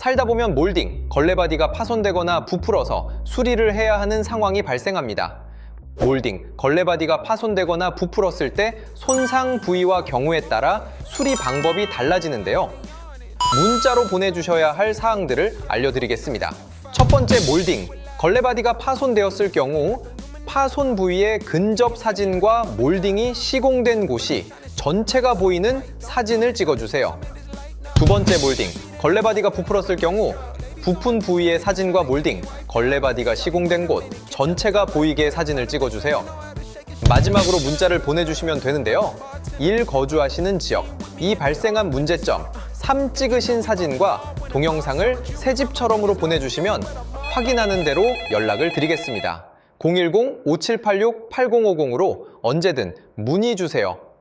살다 보면 몰딩, 걸레받이가 파손되거나 부풀어서 수리를 해야 하는 상황이 발생합니다. 몰딩, 걸레받이가 파손되거나 부풀었을 때 손상 부위와 경우에 따라 수리 방법이 달라지는데요. 문자로 보내주셔야 할 사항들을 알려드리겠습니다. 첫 번째, 몰딩. 걸레받이가 파손되었을 경우 파손 부위의 근접 사진과 몰딩이 시공된 곳이 전체가 보이는 사진을 찍어주세요. 두 번째, 몰딩. 걸레받이가 부풀었을 경우 부푼 부위의 사진과 몰딩, 걸레받이가 시공된 곳 전체가 보이게 사진을 찍어주세요. 마지막으로 문자를 보내주시면 되는데요. 1. 거주하시는 지역, 2. 발생한 문제점, 3. 찍으신 사진과 동영상을 새집처럼으로 보내주시면 확인하는 대로 연락을 드리겠습니다. 010-5786-8050으로 언제든 문의 주세요.